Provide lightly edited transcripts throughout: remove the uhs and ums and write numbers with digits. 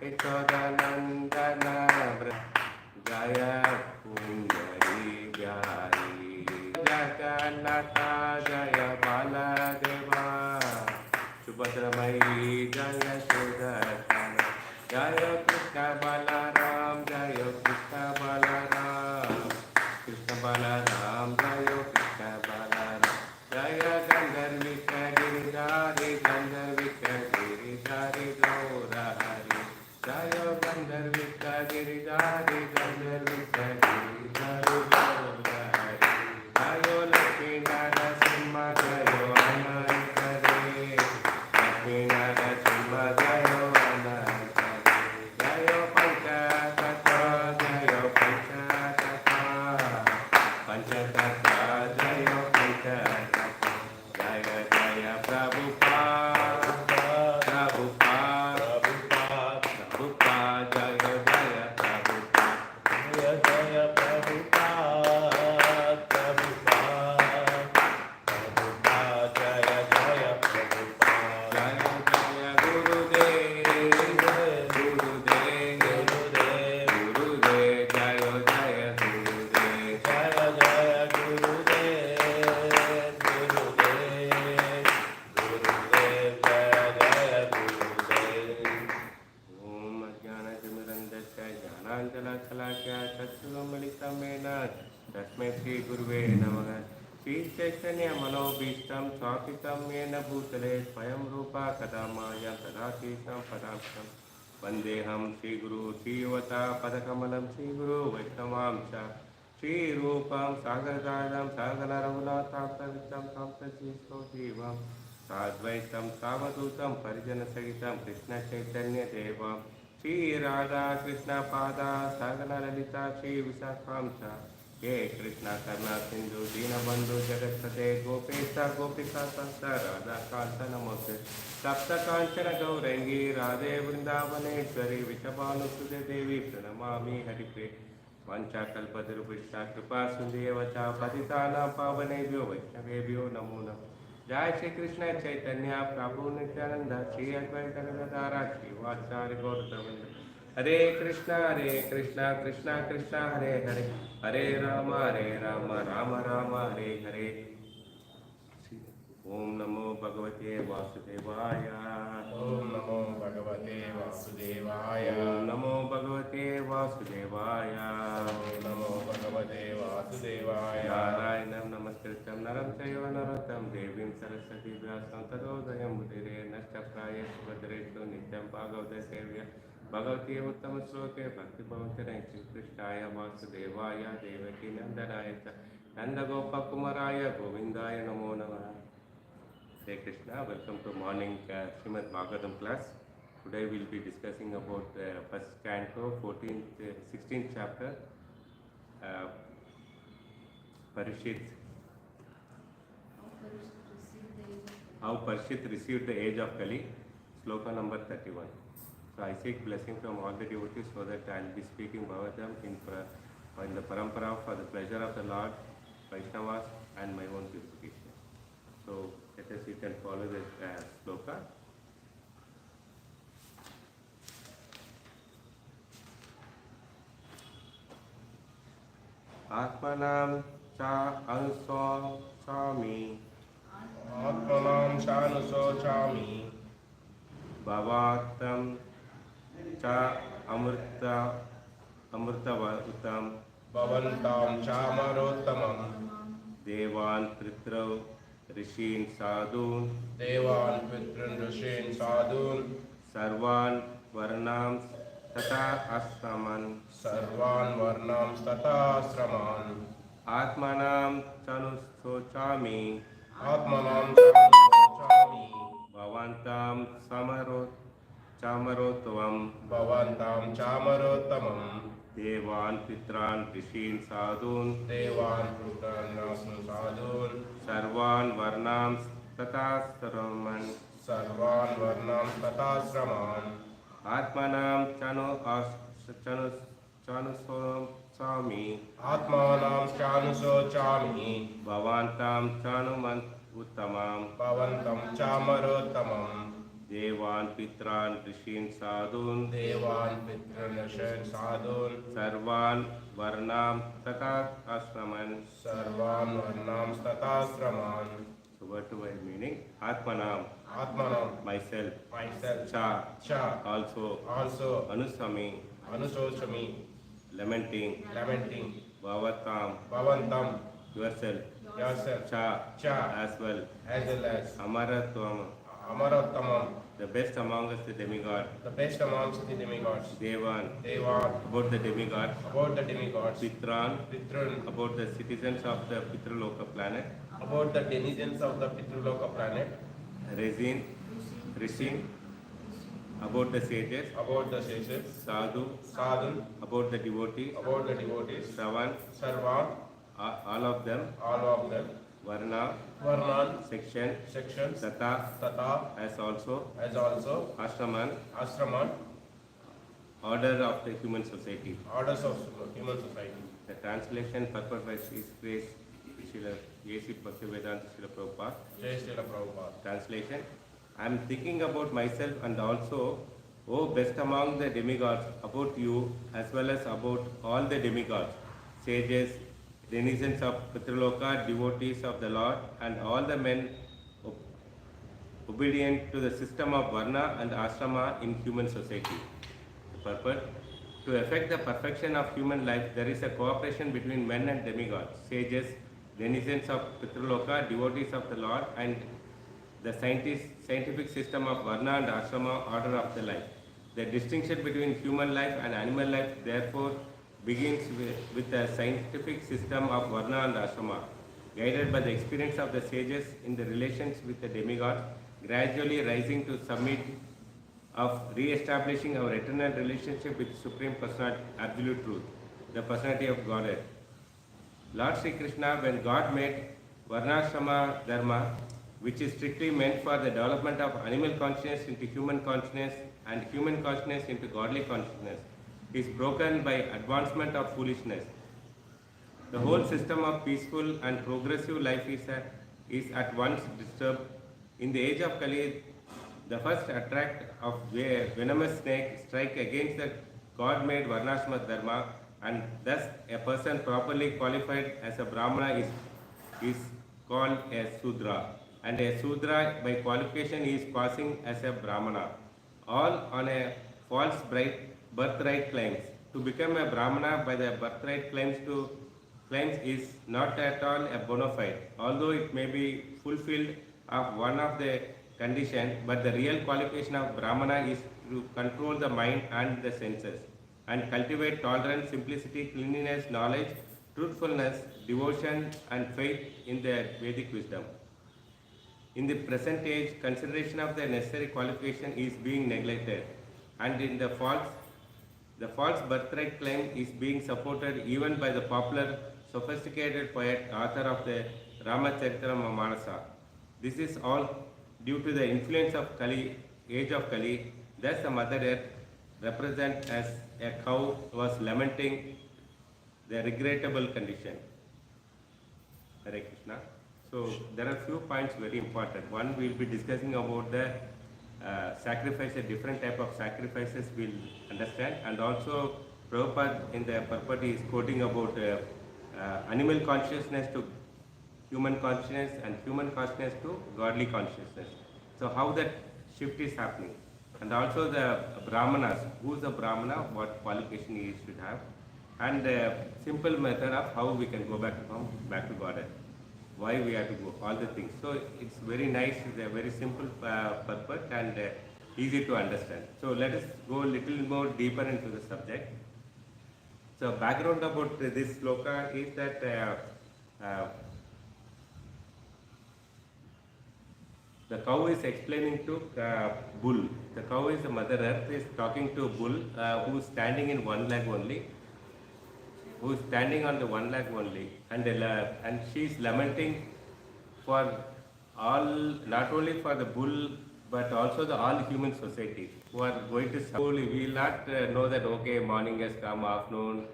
यशोदनन्दन जय कुंजरी बिहारी जगन्नाथ जय बालदेवा सुभद्रमयी जय सुदर्शन जय कृष्ण बलराम जय कृष्ण बलराम कृष्ण बलराम जय कृष्ण बलराम जय गंधर्विक गिरिधारी गंधर्विक गिरिधारी गौरहरि जय गंधर्विक गिरिधारी गंधर्विक गिरिधारी गौरहरि जय लक्ष्मी नरसिंह जय अनंत रे लक्ष्मी नरसिंह जय अनंत जय पंचतत्व जय पंचतत्व पंचतत्व जय पंचतत्व जय जय प्रभुपाद प्रभुपाद प्रभुपाद जय जय प्रभुपाद जय जय प्रभुपाद प्रभुपाद प्रभुपाद जय जय प्रभुपाद जय जय गुरुदेव गुरुदेव गुरुदेव गुरुदेव जय जय गुरुदेव जय जय गुरुदेव गुरुदेव गुरुदेव जय जय गुरुदेव ओम अज्ञानतिमिरन्धस्य ज्ञानाञ्जनशलाकया चक्षुरुन्मिलितं येन तस्मै श्रीगुरुवे नमः श्रीचैतन्यमनोभीष्टं स्थापितं येन भूतले स्वयं रूपा कदा माया ददाति सम्पदां वन्देऽहं श्रीगुरु श्रीयुवतापदकमलं श्रीगुरु वैष्णवां च श्रीरूपं सागरदानं सागररघुनाथाप्तवित्तं कान्तजीवं साद्वैतं सावधूतं परिजनसहितं कृष्णचैतन्यदेवं श्रीराधा कृष्णपादा सागरललिता श्रीविशाखां च हे कृष्ण करुणा सिंधु दीनबंधु जगत्पते गोपेश गोपिका संत राधाकांत नमोस्ते सप्त कांचन गौरंगी राधे वृंदावनेश्वरी विषभानुसुते देवी प्रणमामि हरिप्रिये वंशाकल्पतरुभ्यश्च कृपा सिन्धुएव च पतितानां पावनेभ्यो वैष्णवेभ्यो नमो नमः जय श्री कृष्ण चैतन्य प्रभु नित्यानंद श्री अद्वैत गदाधर श्रीवासादि गौरवृंद हरे कृष्णा कृष्णा कृष्णा हरे हरे हरे राम राम राम हरे हरे ओम नमो भगवते वासुदेवाय ओम नमो भगवते वासुदेवाय ओम नमो भगवते वासुदेवाय ओम नमो भगवते वासुदेवाय नारायणं नमस्कृत्यं नरं चैव नरोत्तमं देवीं सरस्वतीं व्यासं ततो जयमुदीरये नष्टप्रायेषु भद्रेषु नित्यं भागवते सेव्य भगवती उत्तमश्लोके भक्तिभवन्तरे श्रीकृष्णाय वासुदेवाय देवकी नन्दनाय च नन्दगोपकुमाराय गोविन्दाय नमो नमः Hare Krishna, welcome to morning Srimad Bhagavatam class. Today we will be discussing about first canto, 16th chapter, Parishit. How Parishit received the age of Kali, sloka number 31. So I seek blessing from all the devotees so that I will be speaking Bhagavatam in the parampara for the pleasure of the Lord, Vaishnavas and my own purification. So let us sit and follow the sloka. Atmanam cha anusocami Atmanam chanusocami Bhavatam cha amrutavatam Bhavantam chamarottamam Devan Pritrau Rishin Sadhun Devan Pitran Rishin Sadhun Sarvan Varnam Tata Asraman Sarvan Varnam Statasraman Atmanam Chanusocami Atmanam chanusocami Bhavantam Chamarotvam Bhavantam chamarottamam Devan Pitran Rishin Sadhun Devan Pitran Sadhun Sarvan Varnam Tatasraman Sarvan Varnam Statasraman Atmanam Chanusocami Atmanam chanusocami Bhavantam Chanuman Uttamam Bhavantam chamarottamam Devan Pitran Rishin Sadhun Devan Pitranashan Sadhun Sarvan Varnam Tata Ashraman. Sarvan Varnam Statasraman. So word to word meaning Atmanam, Atmanam, myself, myself, Cha, Cha, also, also, Anusami, Anusochami, lamenting, lamenting, Bhavatam, Bhavantam, yourself, yourself, Cha, Cha, as well, as Amaratvam, Amarattamam, the best among us the demigod, the best amongst the demigods, Devan, Devan, about the demigod, about the demigods, Pitran, Pitrun, about the citizens of the Pitraloka planet, about the denizens of the Pitraloka planet, Rezin, Rishin, about the sages, about the sages, Sadhu, Sadhu, about the devotees, about the devotees, Shravan, Sarva, all of them, all of them, Varna, Varnan, section, sections, Tata, Tata, as also, also, Ashraman, Ashraman, order of the human society. orders of human society. The translation purport by His Grace Srila A.C. Bhaktivedanta Srila Prabhupada. Jai Srila Prabhupada. Translation: I am thinking about myself and also, O best among the demigods, about you as well as about all the demigods, sages, denizens of Pitraloka, devotees of the Lord, and all the men obedient to the system of Varna and Ashrama in human society. The purport: to effect the perfection of human life, there is a cooperation between men and demigods, sages, denizens of Pitraloka, devotees of the Lord, and the scientific system of Varna and Ashrama order of the life. The distinction between human life and animal life therefore begins with the scientific system of Varna and Ashrama, guided by the experience of the sages in the relations with the demigods, gradually rising to summit of re-establishing our eternal relationship with Supreme Personality, Absolute Truth, the Personality of Godhead. Lord Sri Krishna, when God made Varnashrama Dharma, which is strictly meant for the development of animal consciousness into human consciousness and human consciousness into godly consciousness, is broken by advancement of foolishness. The whole system of peaceful and progressive life is at once disturbed. In the age of Kali, the first attack of venomous snake strike against the God-made Varnashrama Dharma, and thus a person properly qualified as a Brahmana is called a Sudra, and a Sudra by qualification is passing as a Brahmana, all on a false birthright claims. To become a Brahmana by the birthright claims is not at all a bona fide, although it may be fulfilled of one of the conditions, but the real qualification of Brahmana is to control the mind and the senses, and cultivate tolerance, simplicity, cleanliness, knowledge, truthfulness, devotion, and faith in the Vedic wisdom. In the present age, consideration of the necessary qualification is being neglected, and in the false birthright claim is being supported even by the popular, sophisticated poet, author of the Ramacharitamanasa. This is all due to the influence of Kali, age of Kali. Thus, the Mother Earth, represented as a cow, was lamenting the regrettable condition. Hare Krishna. So there are few points very important. One, we will be discussing about the sacrifices, different type of sacrifices we'll understand, and also Prabhupada in the purport is quoting about animal consciousness to human consciousness and human consciousness to godly consciousness. So how that shift is happening, and also the Brahmanas, who is a Brahmana, what qualification he should have, and simple method of how we can go back to Godhead. Why we have to go, all the things. So it's very nice, it's a very simple purpose and easy to understand. So let us go a little more deeper into the subject. So background about this sloka is that the cow is explaining to bull. The cow is the Mother Earth, is talking to bull who is standing in one leg only, who is standing on the one leg only, and she is lamenting for all, not only for the bull but also the all human society who are going to school. We will not know that okay, morning has come, afternoon,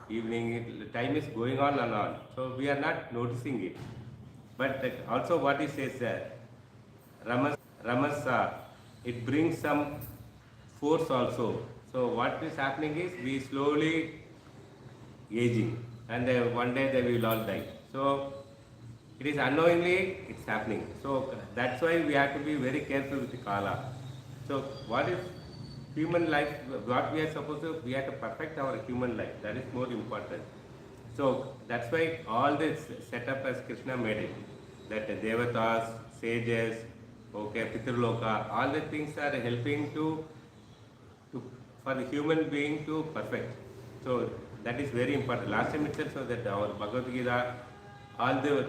evening, time is going on and on. So we are not noticing it. But also what he says there, Ramasa, it brings some force also. So what is happening is we slowly aging, and one day they will all die. So it is unknowingly it's happening. So that's why we have to be very careful with the kala. So what is human life? What we are supposed to, we have to perfect our human life. That is more important. So that's why all this setup as Krishna made it. That devatas, sages, okay, Pitraloka, all the things are helping to for the human being to perfect. So that is very important. Last time itself, so that our Bhagavad Gita, all the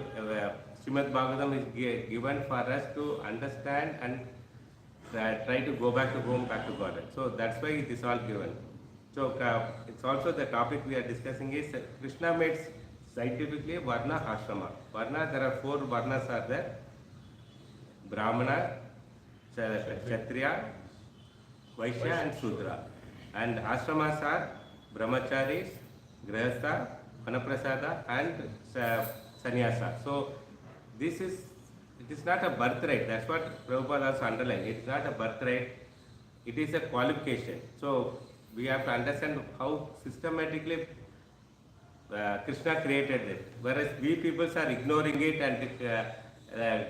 Srimad Bhagavatam is given for us to understand and try to go back to home, back to God. So that's why it is all given. So it's also the topic we are discussing is Krishna made scientifically Varna Ashrama. Varna, there are 4 Varnas are there: Brahmana, Kshatriya, Vaishya and Shudra. And ashramas are Brahmacharis, Grihastha, Vanaprasada and Sannyasa. So this is, it is not a birthright. That's what Prabhupada also underlined. It's not a birthright. It is a qualification. So we have to understand how systematically Krishna created it. Whereas we people are ignoring it and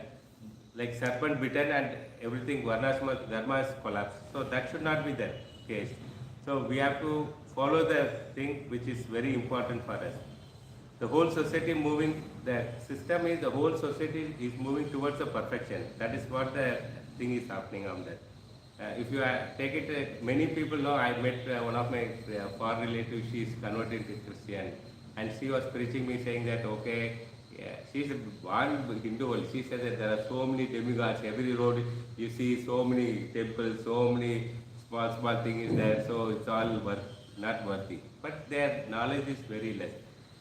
like serpent bitten and everything, Varnashma Dharma is collapsed. So that should not be the case. So we have to follow the thing which is very important for us. The whole society moving, the system is, the whole society is moving towards the perfection. That is what the thing is happening on that. If you take it, many people know, I met one of my foreign relatives, she is converted to Christian, and she was preaching me saying that, okay, yeah, she is one Hindu world. She said that there are so many demigods, every road you see so many temples, so many small things is there, so it's all not worthy. But their knowledge is very less.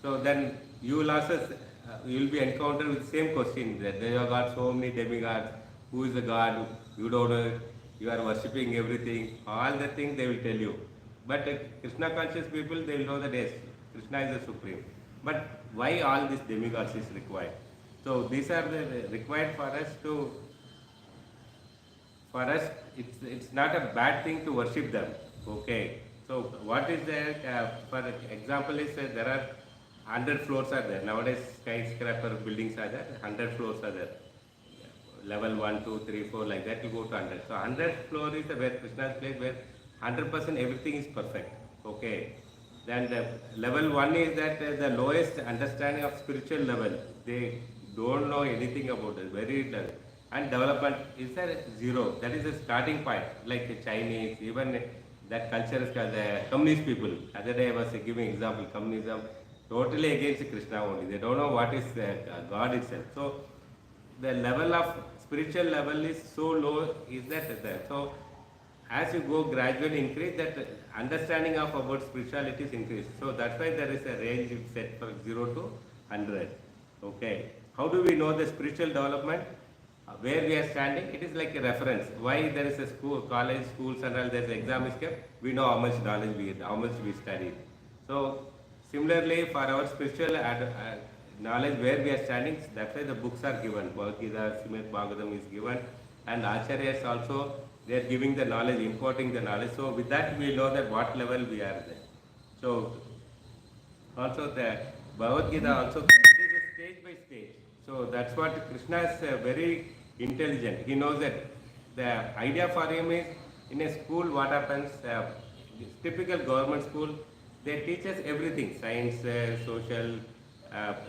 So then you will also, you will be encountered with the same question that they have got so many demigods, who is the God, you don't know, you are worshipping everything, all the things they will tell you. But Krishna conscious people, they will know that yes, Krishna is the supreme. But why all these demigods is required? So these are the required for us to, for us, it's not a bad thing to worship them. Okay. So what is there? For example, is there are 100 floors are there. Nowadays skyscraper buildings are there, 100 floors are there. Level 1, 2, 3, 4 like that, you go to 100. So 100 floor is where Krishna's place where 100% everything is perfect. Okay. Then the level 1 is that the lowest understanding of spiritual level. They don't know anything about it, very little. And development is a 0. That is the starting point. Like the Chinese, even that culture is called the communist people. Other day I was giving example, communism totally against Krishna only. They don't know what is God itself. So the level of spiritual level is so low, is that there. So as you go gradually increase, that understanding of about spirituality is increased. So that's why there is a range set for 0 to 100. Okay. How do we know the spiritual development? Where we are standing, it is like a reference. Why there is a school, college, schools and all, there is exam is kept, we know how much knowledge we, how much we studied. So similarly for our spiritual knowledge where we are standing, that's why the books are given. Bhagavad Gita, Srimad Bhagavatam is given, and Acharyas also, they are giving the knowledge, importing the knowledge. So with that we know that what level we are there. So also the Bhagavad Gita also, it is a stage by stage. So that's what Krishna is very intelligent. He knows that the idea for him is, in a school what happens, typical government school, they teach us everything, science, social,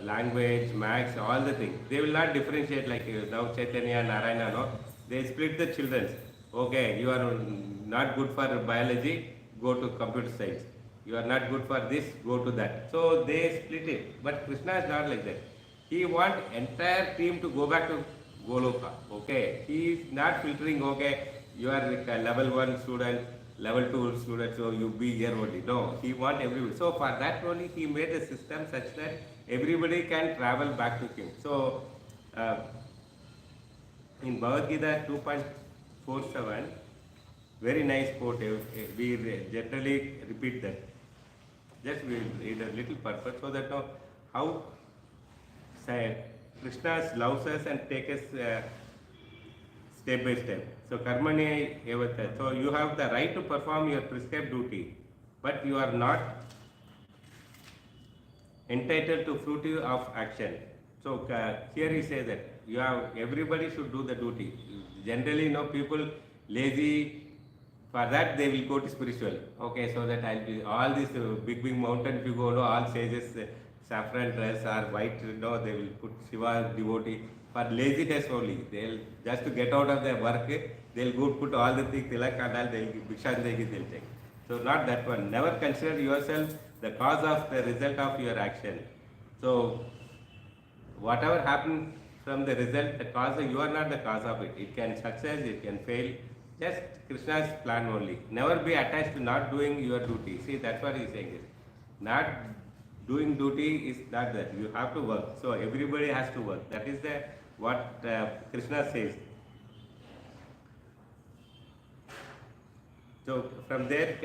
language, maths, all the things. They will not differentiate like now Chaitanya, Narayana, no. They split the children. Okay, you are not good for biology, go to computer science. You are not good for this, go to that. So they split it. But Krishna is not like that. He wants entire team to go back to Goloka. Okay, he is not filtering. Okay, you are like a level 1 student, level 2 student, so you be here only. No, he wants everybody. So for that only he made a system such that everybody can travel back to him. So in Bhagavad Gita 2.47, very nice quote. We generally repeat that. Just we will read a little purpose so that now how Krishna loves us and takes us step by step. So karmane evata. So you have the right to perform your prescribed duty, but you are not entitled to fruit of action. So here he says that you have everybody should do the duty. Generally, people lazy. For that they will go to spiritual. Okay, so that I'll be all these big mountain. If you go, all sages saffron dress or white. They will put Shiva devotee. For laziness only, they'll just to get out of their work. They'll go put all the things tilak and all. They'll they'll take. So not that one. Never consider yourself the cause of the result of your action. So whatever happens from the result, the cause, you are not the cause of it. It can success, it can fail. Just Krishna's plan only. Never be attached to not doing your duty. See, that's what he is saying. Not doing duty is not that. You have to work. So everybody has to work. That is what Krishna says. So from there,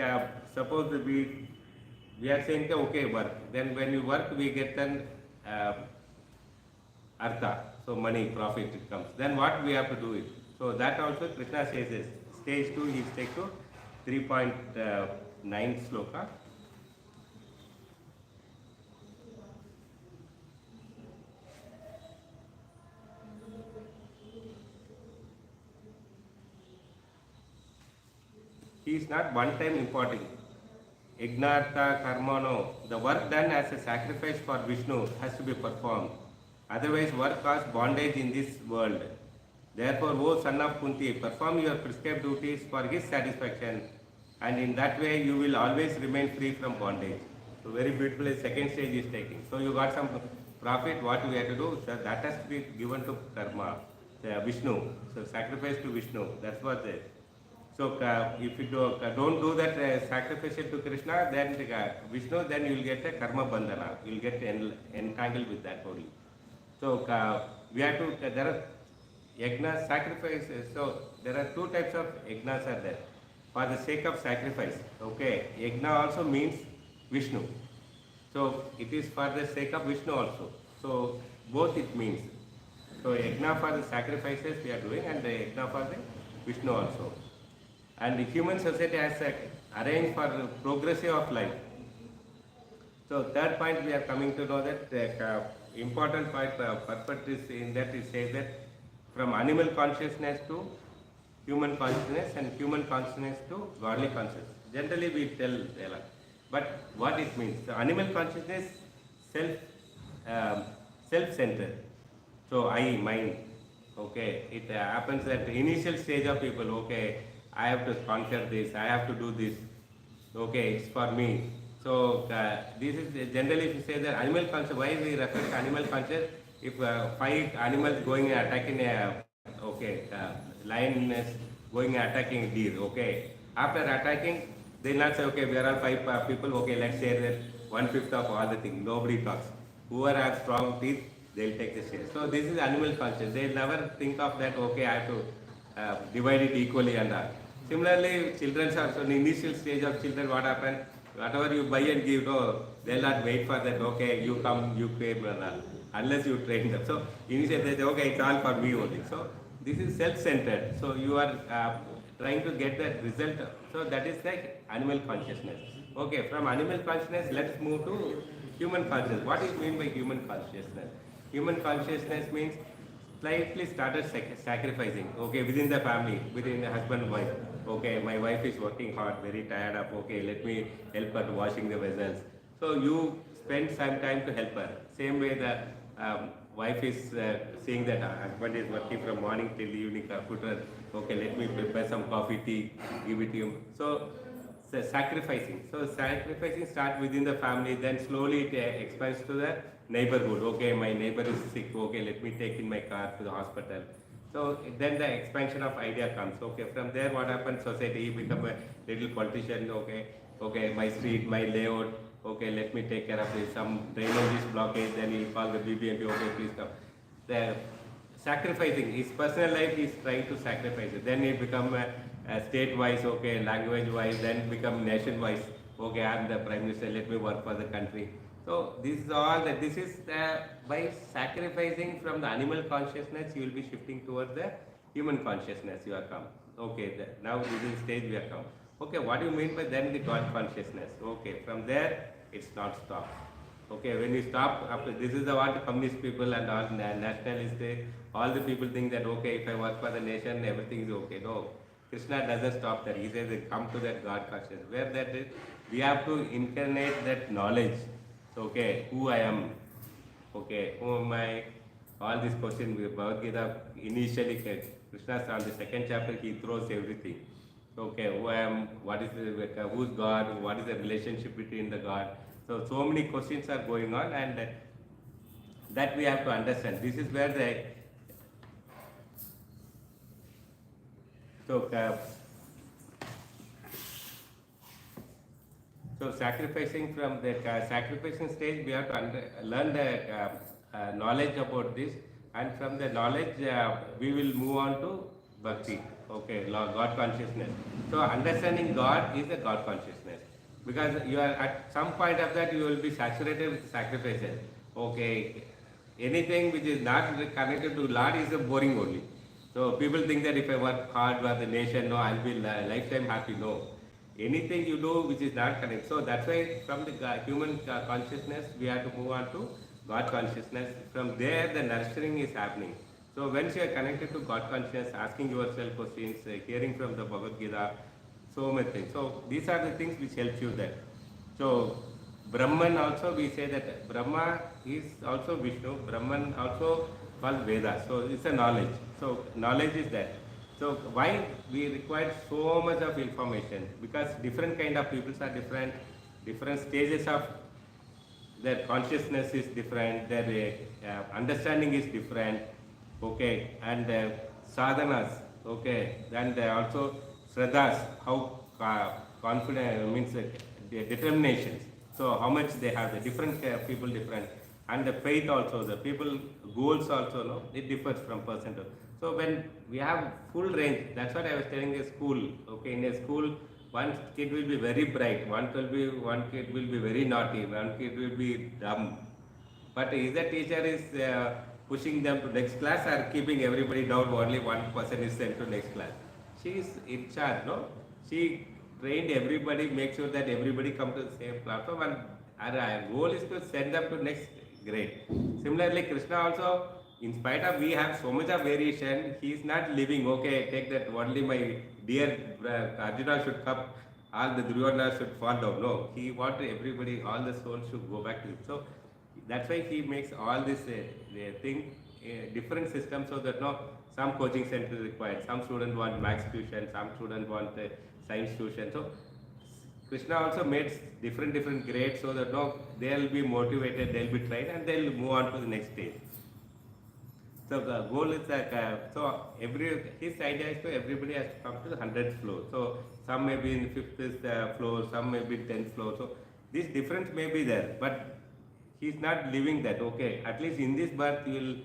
suppose we are saying okay, work. Then when you work, we get an artha. So money, profit it comes. Then what we have to do it. So that also Krishna says this. Stage 2, he takes to 3.9 sloka. He is not one time importing. Ignartha karmano, the work done as a sacrifice for Vishnu has to be performed. Otherwise, work causes bondage in this world. Therefore, O son of Kunti, perform your prescribed duties for his satisfaction, and in that way you will always remain free from bondage. So very beautifully, second stage is taking. So you got some profit, what we have to do? So that has to be given to karma, Vishnu. So sacrifice to Vishnu, that's what it is. So if you don't do that sacrifice to Krishna, then Vishnu, then you will get a karma bandhana. You will get entangled with that only. So we have to, there are yajna sacrifices. So there are two types of yajnas are there. For the sake of sacrifice. Okay, yajna also means Vishnu. So it is for the sake of Vishnu also. So both it means. So yajna for the sacrifices we are doing, and the yajna for the Vishnu also. And the human society has arranged for progressive of life. So third point we are coming to know that the important point purpose is in that it says that from animal consciousness to human consciousness and human consciousness to godly consciousness. Generally we tell a lot. But what it means? The animal consciousness self-centered. So I, mine. Okay, it happens at the initial stage of people. Okay, I have to conquer this, I have to do this, okay, it's for me. So this is generally, if you say that animal conscious, why we refer to animal conscious? If 5 animals going and attacking a, lion is going and attacking deer, okay. After attacking, they'll not say, okay, we are all 5 people, okay, let's share that 1/5 of all the things, nobody talks. Whoever has strong teeth, they'll take the share. So this is animal conscious, they'll never think of that, okay, I have to divide it equally and all. Similarly, children are, so in the initial stage of children, what happens? Whatever you buy and give, they'll not wait for that, okay, you come, you pay, unless you train them. So initially they say, okay, it's all for me only. So this is self-centered. So you are trying to get that result. So that is like animal consciousness. Okay, from animal consciousness, let's move to human consciousness. What is mean by human consciousness? Human consciousness means slightly started sacrificing, okay, within the family, within the husband and wife. Okay, my wife is working hard, very tired of, okay, let me help her washing the vessels. So you spend some time to help her. Same way the wife is seeing that husband is working from morning till evening, put her, okay, let me prepare some coffee, tea, give it to him. So sacrificing. So sacrificing starts within the family, then slowly it expands to the neighborhood. Okay, my neighbor is sick. Okay, let me take in my car to the hospital. So then the expansion of idea comes. Okay, from there what happens? Society, you become a little politician. Okay, my street, my layout. Okay, let me take care of this. Some drainage is blockage. Then you call the BBMP. Okay, please come. The sacrificing his personal life, he is trying to sacrifice it. Then he become state-wise. Okay, language-wise. Then become nation-wise. Okay, I am the prime minister. Let me work for the country. So this is all that. This is by sacrificing from the animal consciousness, you will be shifting towards the human consciousness you have come. Okay, now this is stage we have come. Okay, what do you mean by then the God consciousness? Okay, from there it's not stopped. Okay, when you stop, after this is the what communist people and all nationalists, all the people think that okay, if I work for the nation, everything is okay. No, Krishna doesn't stop there. He says, come to that God consciousness. Where that is, we have to incarnate that knowledge. So, okay, who I am, okay, who am I? All these questions, Bhagavad Gita, initially, Krishna on the second chapter, he throws everything. Okay, who I am, what is the, who's God, what is the relationship between the God? So many questions are going on, and that we have to understand. This is where the so sacrificing from the sacrificing stage, we have to learn the knowledge about this, and from the knowledge we will move on to bhakti. Okay, God consciousness. So understanding God is the God consciousness, because you are at some point of that you will be saturated with sacrifices. Okay, anything which is not connected to Lord is a boring only. So people think that if I work hard for the nation, no, I'll be lifetime happy. No, anything you do which is not connected. So that's why from the human consciousness we have to move on to God consciousness. From there the nurturing is happening. So once you are connected to God consciousness, asking yourself questions, hearing from the Bhagavad Gita, so many things. So these are the things which help you there. So Brahman also, we say that Brahma is also Vishnu, Brahman also called Veda. So it's a knowledge. So knowledge is that. So why we require so much of information? Because different kind of peoples are different, different stages of their consciousness is different, their understanding is different, okay, and sadhanas, okay, and also shraddhas, how confident means determinations. So how much they have, the different people different, and the faith also, the people goals also, no, it differs from person to. So when we have full range, that's what I was telling in school. Okay, in a school, one kid will be very bright, one kid will be very naughty, one kid will be dumb. But is the teacher is pushing them to next class or keeping everybody down? Only one person is sent to next class. She is in charge, no? She trained everybody, make sure that everybody come to the same platform, and our goal is to send them to next grade. Similarly, Krishna also, in spite of we have so much of variation, he is not living, okay, take that only my dear Arjuna should come, all the Duryodhana should fall down. No, he wanted everybody, all the souls should go back to him. So that's why he makes all this thing, different systems, so that no, some coaching center is required, some students want maths tuition, some students want science tuition. So Krishna also made different grades, so that no, they'll be motivated, they'll be trained, and they'll move on to the next stage. So the goal is that so his idea is to everybody has to come to the 100th floor. So some may be in the 5th floor, some may be 10th floor. So this difference may be there, but he is not living that. Okay, at least in this birth you will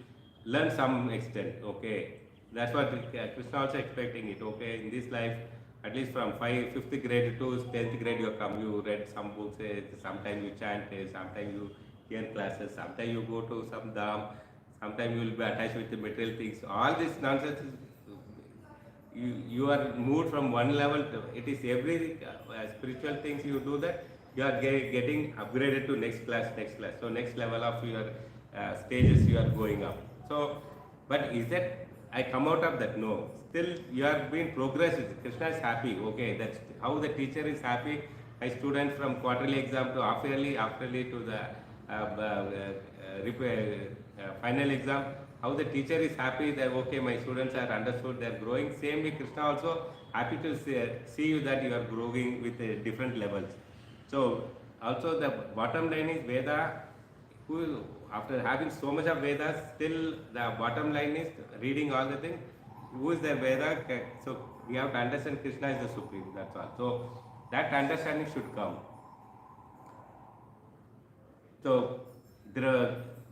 learn some extent. Okay, that's what Krishna also expecting it. Okay, in this life, at least from 5th grade to 10th grade you come, you read some books, sometimes you chant, sometimes you hear classes, sometimes you go to some dham, sometimes you will be attached with the material things. All this nonsense is, you are moved from one level to, it is every spiritual things you do that, you are getting upgraded to next class. So next level of your stages you are going up. So, but is that I come out of that? No. Still you are being progressed. Krishna is happy. Okay, that's how the teacher is happy. My student from quarterly exam to half yearly to the final exam, how the teacher is happy that okay, my students are understood, they are growing. Same way Krishna also happy to see you that you are growing with different levels. So also the bottom line is Veda, who after having so much of Vedas, still the bottom line is reading all the things. Who is the Veda? So we have to understand Krishna is the Supreme, that's all. So that understanding should come. So there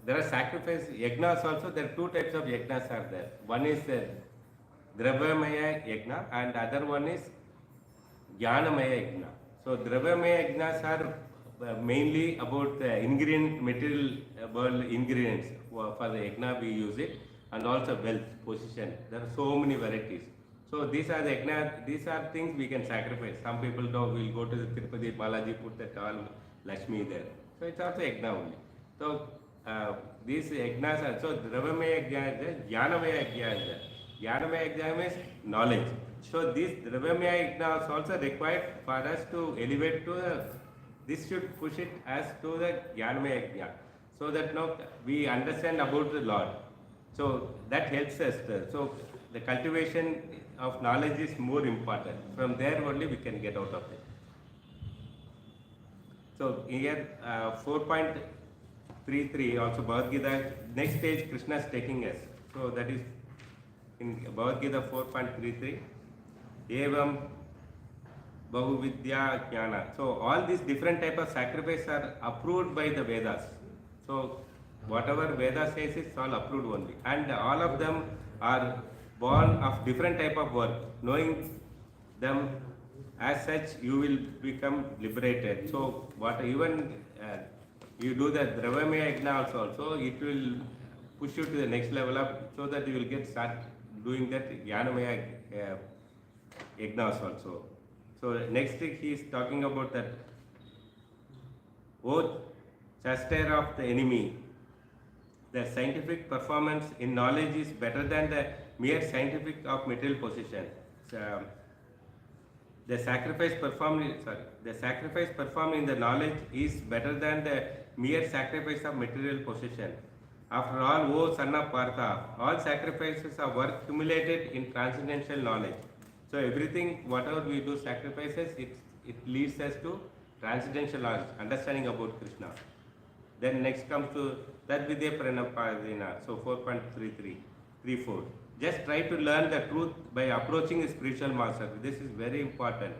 are sacrifice yagnas also. There are two types of yagnas are there. One is Dravamaya yagna and other one is Jnanamaya yagna. So Dravamaya yagnas are mainly about the material world ingredients. For the yagna we use it. and also wealth, position. There are so many varieties. So these are the yajna, these are things we can sacrifice. Some people know will go to the Tirupati Balaji, put that all Lakshmi there. So it's also yajna only. So these yajnas are, so Dravamaya yajna is there, Jnanamaya yajna is there. Jnanamaya yajna means knowledge. So this Dravamaya yajna is also required for us to elevate to the, this should push it as to the Jnanamaya yajna. So that now we understand about the Lord. So that helps us. So the cultivation of knowledge is more important. From there only we can get out of it. So here 4.33 also Bhagavad Gita, next stage Krishna is taking us. So that is in Bhagavad Gita 4.33. Evam Bahuvidya Jnana. So all these different type of sacrifice are approved by the Vedas. So whatever Veda says is all approved only. And all of them are born of different type of work. Knowing them as such, you will become liberated. So what even you do the Dravamaya Yajna also, it will push you to the next level up so that you will get start doing that Jnanamaya Yajnas also. So next thing he is talking about that oath, chaster of the enemy. The scientific performance in knowledge is better than the mere scientific of material possession. The sacrifice performed in the knowledge is better than the mere sacrifice of material possession. After all, O son of Partha, all sacrifices are work accumulated in transcendental knowledge. So everything, whatever we do sacrifices, it leads us to transcendental knowledge, understanding about Krishna. Then next comes to Tadvidya Pranapadina, so 4.34. Just try to learn the truth by approaching a spiritual master. This is very important.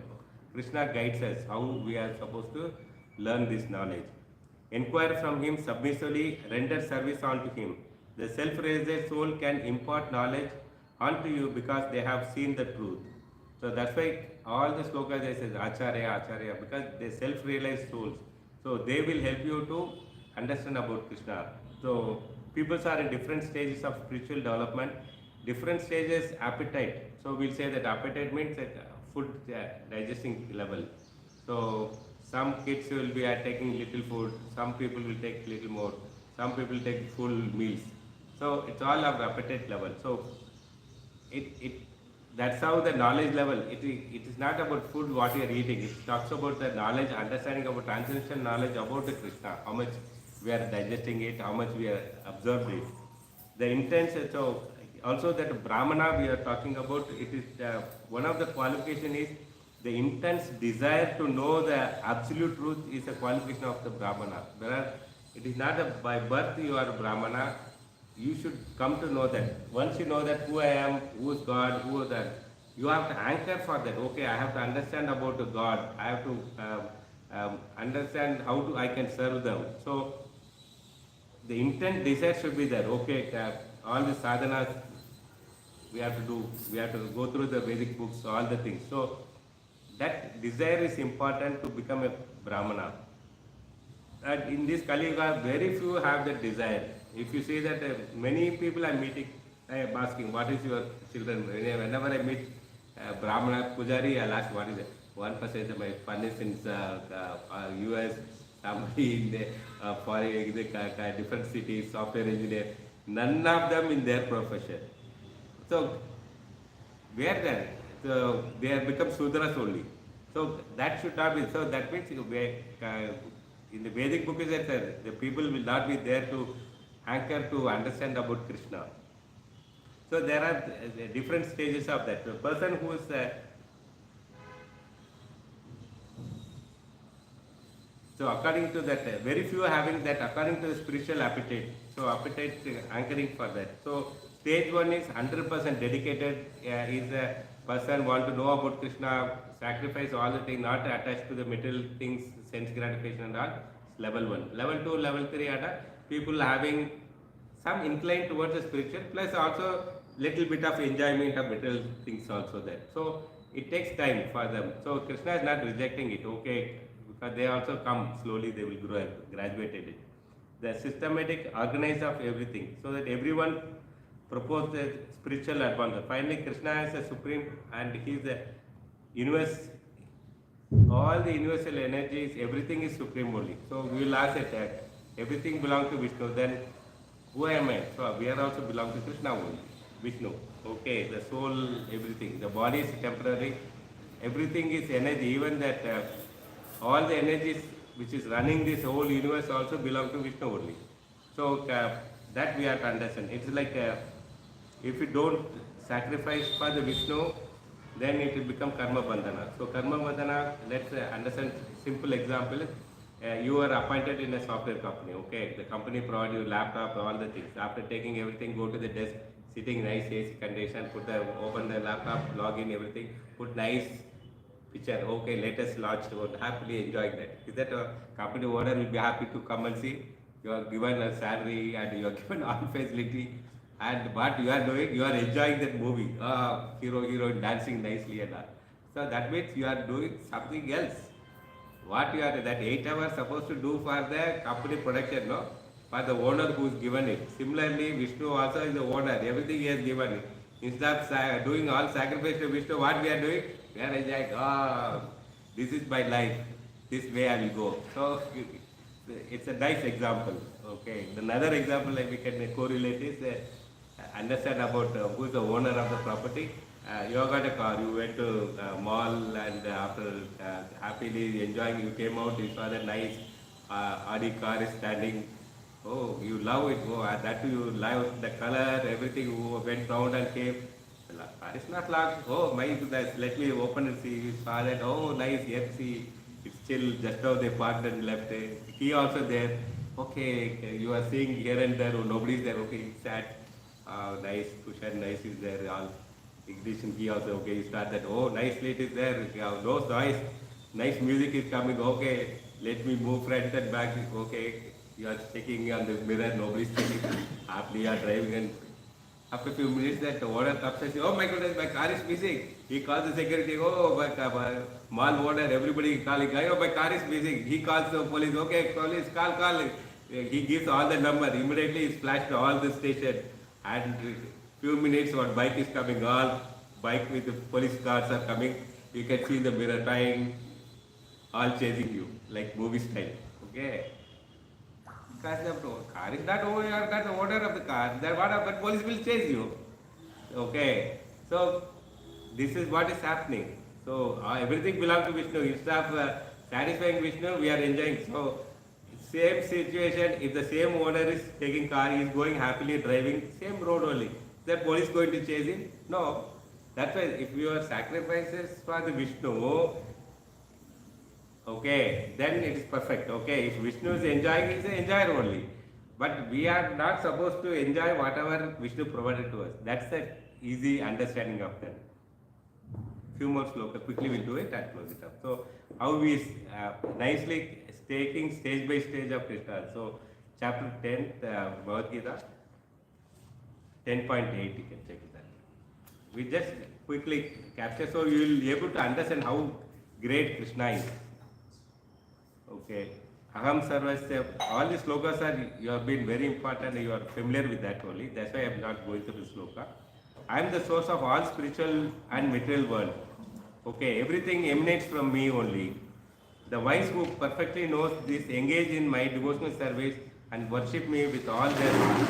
Krishna guides us how we are supposed to learn this knowledge. Inquire from him submissively, render service unto him. The self-realized soul can impart knowledge unto you because they have seen the truth. So that's why all the slokas they say Acharya, Acharya, because they self-realized souls. So they will help you to understand about Krishna. So people are in different stages of spiritual development, different stages appetite. So we'll say that appetite means that food digesting level. So some kids will be taking little food, some people will take little more, some people take full meals. So it's all of appetite level. So that's how the knowledge level, it is not about food what you are eating, it talks about the knowledge, understanding about transcendental knowledge about the Krishna, how much we are digesting it, how much we are absorbed it. The intense, so also that Brahmana we are talking about, it is one of the qualification is the intense desire to know the absolute truth is a qualification of the Brahmana. Whereas it is not by birth you are Brahmana, you should come to know that. Once you know that who I am, who is God, who is that, you have to anchor for that. Okay, I have to understand about the God. I have to understand how I can serve them. So the intent desire should be there. Okay, all the sadhanas we have to do. We have to go through the Vedic books, all the things. So that desire is important to become a Brahmana. And in this Kali Yuga, very few have that desire. If you see that many people are meeting, I am asking, what is your children? Whenever I meet Brahmana Pujari, I'll ask, what is it? One person is my furnace in US, somebody in the foreign, different cities, software engineer. None of them in their profession. So, where then? So, they have become Sudras only. So, that should not be. So, that means in the Vedic book is that the people will not be there to anchor to understand about Krishna. So there are different stages of that. The person who is so according to that, very few are having that according to the spiritual appetite. So appetite anchoring for that. So stage one is 100% dedicated. Is a person want to know about Krishna, sacrifice all the things, not attached to the material things, sense gratification and all. Level 1. Level 2, level 3 are people having some incline towards the spiritual, plus also little bit of enjoyment of material things also there. So it takes time for them. So Krishna is not rejecting it, okay, because they also come slowly, they will grow, graduated it. The systematic organize of everything, so that everyone propose the spiritual advancement. Finally, Krishna is a supreme and he is the universe. All the universal energies, everything is supreme only. So we will ask that everything belongs to Vishnu. Then who am I? So we are also belong to Krishna only. Vishnu. Okay, the soul, everything. The body is temporary. Everything is energy. Even that all the energies which is running this whole universe also belong to Vishnu only. So that we have to understand. It's like if you don't sacrifice for the Vishnu, then it will become karma bandhana. So karma bandhana, let's understand simple example. You are appointed in a software company, okay? The company provides you laptop, all the things. After taking everything, go to the desk, sitting nice AC condition, open the laptop, log in everything, put nice picture, okay, latest launch, happily enjoying that. Is that a company owner will be happy to come and see? You are given a salary and you are given all facility. And what you are doing, you are enjoying that movie. Hero dancing nicely and all. So that means you are doing something else. What you are, that 8 hours supposed to do for the company production, no? For the owner who is given it. Similarly, Vishnu also is the owner. Everything he has given it. Instead of doing all sacrifice to Vishnu, what we are doing? We are enjoying, this is my life. This way I will go. So it's a nice example. Okay. Another example we can correlate is understand about who is the owner of the property. You have got a car, you went to mall and after happily enjoying, you came out, you saw the nice Audi car is standing. Oh, you love it. Oh, that you love the color, everything. You went round and came. The car is not locked. Oh, my goodness, let me open and see. You saw that. Oh, nice. Yes, see, it's still just how they parked and left. Key also there. Okay, you are seeing here and there. Oh, nobody's there. Okay, it's sat. Nice cushion, nice is there. All ignition key also. Okay, you start that. Oh, nicely it is there. No noise. Nice music is coming. Okay, let me move front and back. Okay, you are checking on the mirror. Nobody's checking. After you are driving and after a few minutes that the owner comes and says, oh my goodness, my car is missing. He calls the security. Oh, my mall owner, everybody calling. Oh, my car is missing. He calls the police. Okay, police, call. He gives all the number. Immediately it's flashed to all the station. And few minutes one bike is coming, all bike with the police cars are coming. You can see the mirror time, all chasing you, like movie style. Okay. Because the car is not over, you are not the owner of the car. Then what but police will chase you. Okay. So this is what is happening. So everything belongs to Vishnu. Instead of satisfying Vishnu, we are enjoying. So same situation, if the same owner is taking car, he is going happily driving, same road only. Is the police going to chase him? No. That's why if your sacrifices for the Vishnu, okay, then it is perfect. Okay, if Vishnu is enjoying, he is an enjoyer only. But we are not supposed to enjoy whatever Vishnu provided to us. That's the easy understanding of that. Few more slokas, quickly we'll do it and close it up. So, how we nicely taking stage by stage of Krishna. So, chapter 10, Bhagavad Gita, 10.8, you can check that. We just quickly capture, so you will be able to understand how great Krishna is. Okay. Aham Sarvasya, all the slokas are, you have been very important, you are familiar with that only. That's why I am not going to the sloka. I am the source of all spiritual and material world. Okay, everything emanates from me only. The wise who perfectly knows this engage in my devotional service and worship me with all their heart.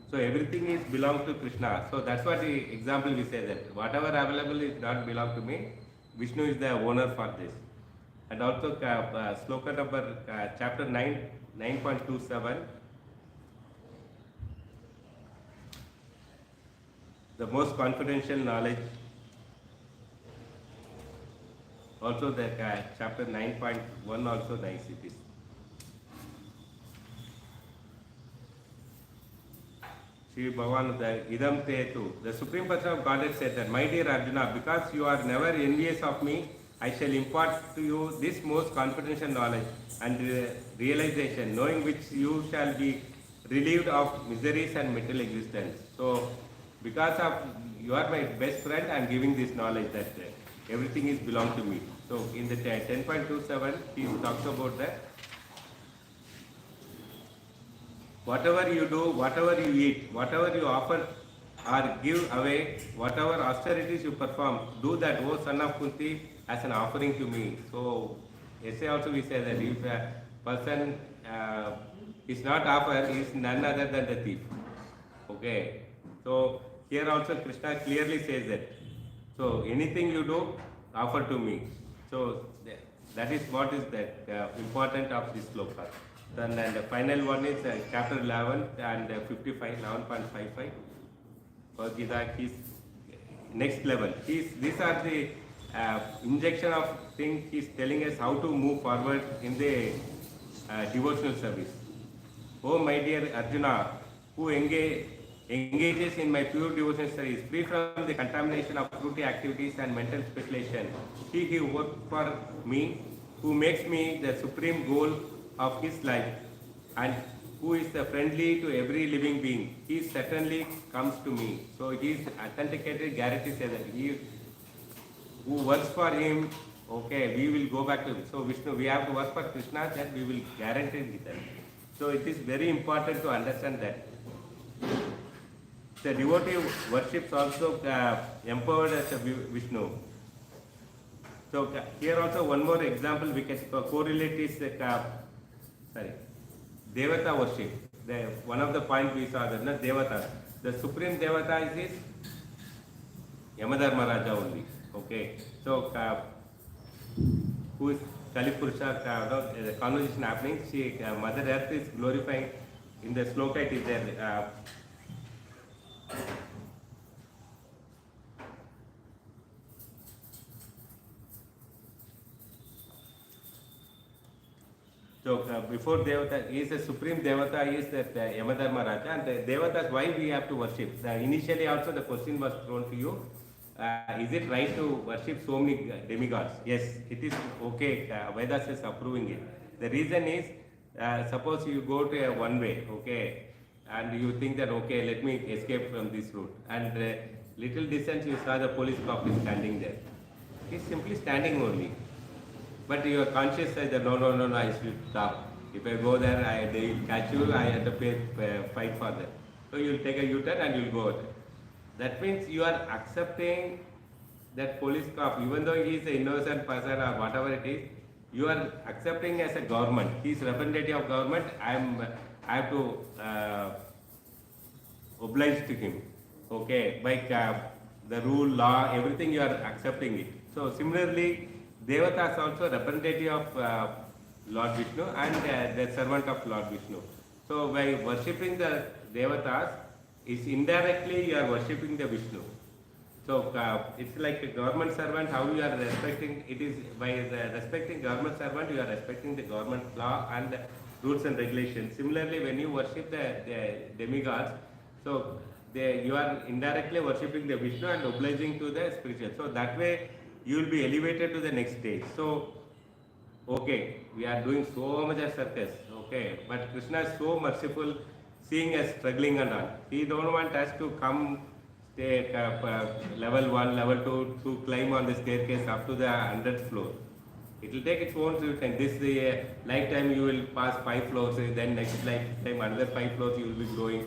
So everything is belongs to Krishna. So that's what the example we say that whatever available is not belong to me. Vishnu is the owner for this. And also sloka number chapter 9, 9.27. The most confidential knowledge. Also the chapter 9.1 also nice it is. Shri Bhagavan, the Idam Tetu, the Supreme Person of Godhead said that, my dear Arjuna, because you are never envious of me, I shall impart to you this most confidential knowledge and realization, knowing which you shall be relieved of miseries and material existence. So, because of you are my best friend, I am giving this knowledge that everything is belong to me. So, in the 10.27, he talks about that. Whatever you do, whatever you eat, whatever you offer or give away whatever austerities you perform. Do that, O son of Kunti, as an offering to me. So, essay also we say that if a person is not offered, he is none other than the thief. Okay. So here also Krishna clearly says that. So anything you do, offer to me. So that is what is the important of this sloka. Then and the final one is chapter 11 and 55, 11.55. Gita, his next level. These are the injection of things he's telling us how to move forward in the devotional service. Oh my dear Arjuna, who engages in my pure devotional service, free from the contamination of fruity activities and mental speculation. He who works for me, who makes me the supreme goal of his life, and who is friendly to every living being, he certainly comes to me. So he is authenticated, guarantees that he who works for him, okay, we will go back to him. So Vishnu, we have to work for Krishna, that we will guarantee that. So it is very important to understand that. The devotee worships also empowered as a Vishnu. So here also one more example we can correlate is Devata worship. One of the points we saw that Devata. The supreme Devata is this Yamadharma Raja only. Okay. So who is Kalipurusha, the conversation happening, she Mother Earth is glorifying in the sloka, it is there. So before Devata, is the supreme Devata is that Yamadharma Raja, and the Devatas, why we have to worship? Initially also the question was thrown to you, is it right to worship so many demigods? Yes, it is okay, Vedas is approving it. The reason is, suppose you go to a one way, okay, and you think that, okay, let me escape from this route, and little distance you saw the police cop is standing there. He is simply standing only. But your conscience says that no, I should stop. If I go there, they will catch you, I have to fight for them. So you will take a U-turn and you will go there. That means you are accepting that police cop, even though he is an innocent person or whatever it is, you are accepting as a government. He is representative of government, I have to oblige to him. Okay, by the rule, law, everything you are accepting it. So similarly, Devatas also representative of Lord Vishnu and the servant of Lord Vishnu. So by worshipping the Devatas, is indirectly you are worshipping the Vishnu. So it's like a government servant, how you are respecting, it is by respecting government servant, you are respecting the government law and the rules and regulations. Similarly, when you worship the demigods, so you are indirectly worshipping the Vishnu and obliging to the spiritual. So that way you will be elevated to the next stage. So, okay, we are doing so much of circus, okay, but Krishna is so merciful, seeing us struggling and all. He don't want us to come stay level 1, level 2 to climb on the staircase up to the 100th floor. It will take its own time. This lifetime you will pass 5 floors, then next lifetime another 5 floors you will be growing.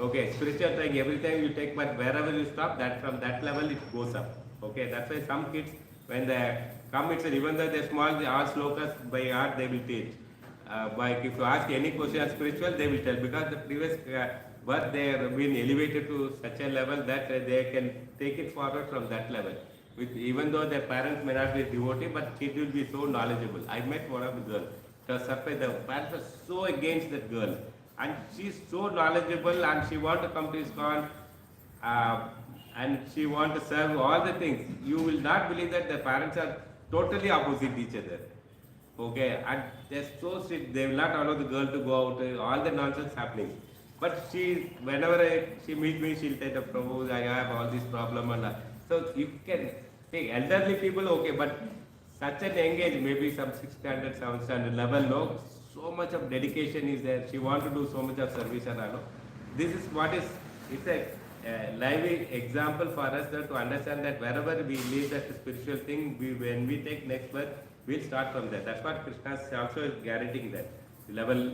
Okay, spiritual thing, every time you take, but wherever you stop, that from that level it goes up. Okay, that's why some kids, when they come, it's even though they're small, they ask slokas by heart, they will teach. If you ask any question on spiritual, they will tell, because the previous birth they have been elevated to such a level that they can take it forward from that level. Even though their parents may not be devotee, but kids will be so knowledgeable. I met one of the girls. The parents were so against that girl, and she's so knowledgeable, and she wants to come to ISKCON. And she wants to serve all the things. You will not believe that the parents are totally opposite each other. Okay, and they're so strict, they will not allow the girl to go out, all the nonsense happening. But whenever she meets me, she'll tell the Prabhu, I have all this problem and so you can take elderly people, okay, but such an young age, maybe some 6th standard, 7th standard level, no, so much of dedication is there. She wants to do so much of service and all. This is what is, it's a lively example for us to understand that wherever we leave that spiritual thing, when we take next birth, we'll start from there. That's what Krishna is also guaranteeing that.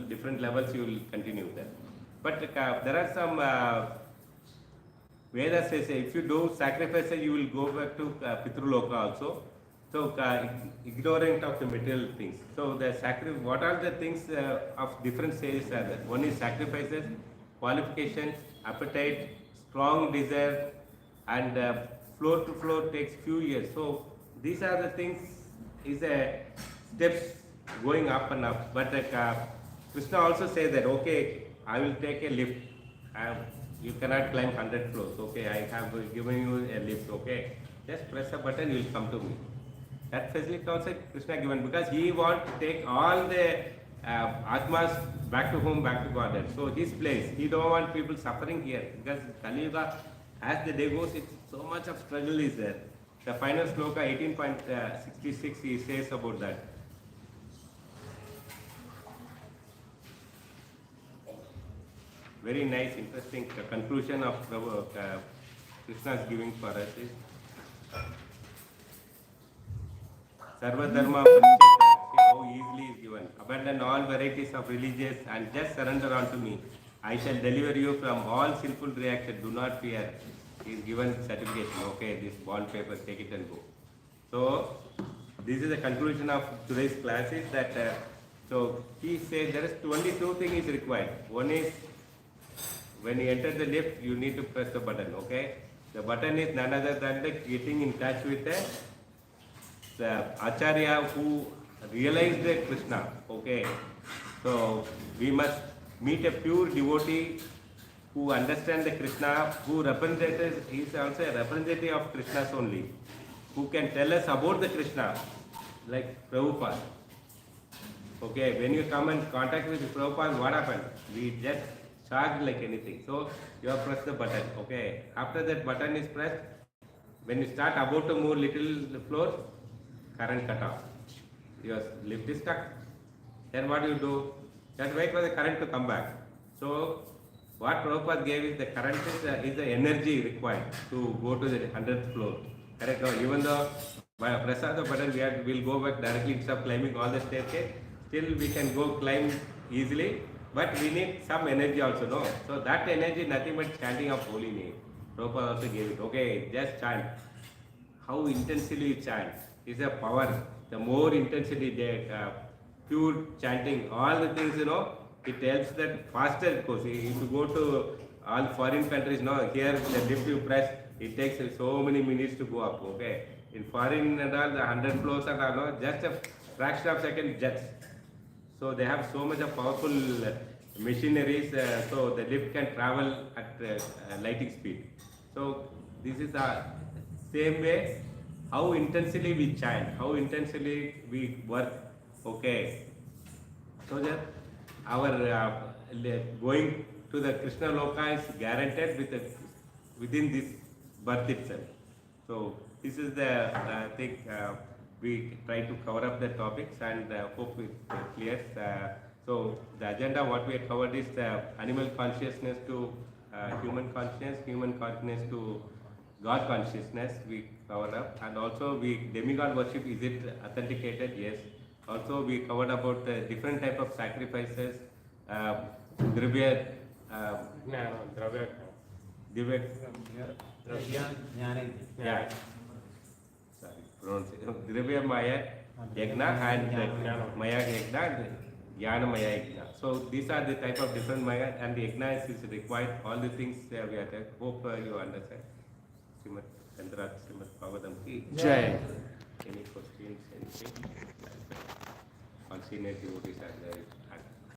Different levels you will continue that. But there are some Vedas says if you do sacrifices, you will go back to Pitruloka also. So ignorant of the material things. So the what are the things of different stages are there? One is sacrifices, qualifications, appetite, strong desire, and floor to floor takes few years. So these are the things is a steps going up and up. But Krishna also says that okay, I will take a lift. You cannot climb 100 floors. Okay, I have given you a lift. Okay, just press a button, you will come to me. That facility also Krishna given because he wants to take all the Atmas back to home, back to Godhead. So his place, he don't want people suffering here because Kali Yuga, as the day goes, it's so much of struggle is there. The final sloka 18.66 he says about that. Very nice, interesting conclusion of Krishna's giving for us is Sarva Dharma Parityajya. How easily is given. Abandon all varieties of religious and just surrender unto me. I shall deliver you from all sinful reactions. Do not fear. He is given certification. Okay, this bond paper, take it and go. So, this is the conclusion of today's class is that, so he said there is only two things is required. One is, when you enter the lift, you need to press the button, okay? The button is none other than the getting in touch with the Acharya who realized the Krishna, okay? So, we must meet a pure devotee who understands the Krishna, who represents, he is also a representative of Krishna's only, who can tell us about the Krishna, like Prabhupada. Okay, when you come and contact with Prabhupada, what happened? We just charged like anything. So you have pressed the button. Okay, after that button is pressed, when you start about to move little floor, current cut off. Your lift is stuck. Then what do you do? Just wait for the current to come back. So what Prabhupada gave is the current is the energy required to go to the 100th floor. Correct? No, even though by press of the button we'll go back directly instead of climbing all the staircase, still we can go climb easily, but we need some energy also, no? So that energy nothing but chanting of holy name. Prabhupada also gave it. Okay, just chant. How intensely you chant is a power. The more intensity they pure chanting, all the things, you know, it helps that faster it goes. If you go to all foreign countries, no, here the lift you press, it takes so many minutes to go up, okay? In foreign and all, the 100 floors and all, no, just a fraction of second jets. So they have so much of powerful machineries, so the lift can travel at lighting speed. So this is the same way how intensely we chant, how intensely we work, okay? So that our going to the Krishna Loka is guaranteed within this birth itself. So this is the thing we try to cover up the topics and hope it clears. So the agenda what we have covered is animal consciousness to human consciousness to God consciousness we covered up, and also we demigod worship, is it authenticated? Yes. Also we covered about different type of sacrifices, Drivya, yeah, sorry, pronunciation. Drivya Maya Yagna and Maya Yagna and Jnana Maya Yagna. So these are the type of different Maya, and the Yagna is required. All the things we are there. Hope you understand. Srimad Chandra, Srimad Bhagavatam ki Jai. Any questions, anything? All senior devotees are there.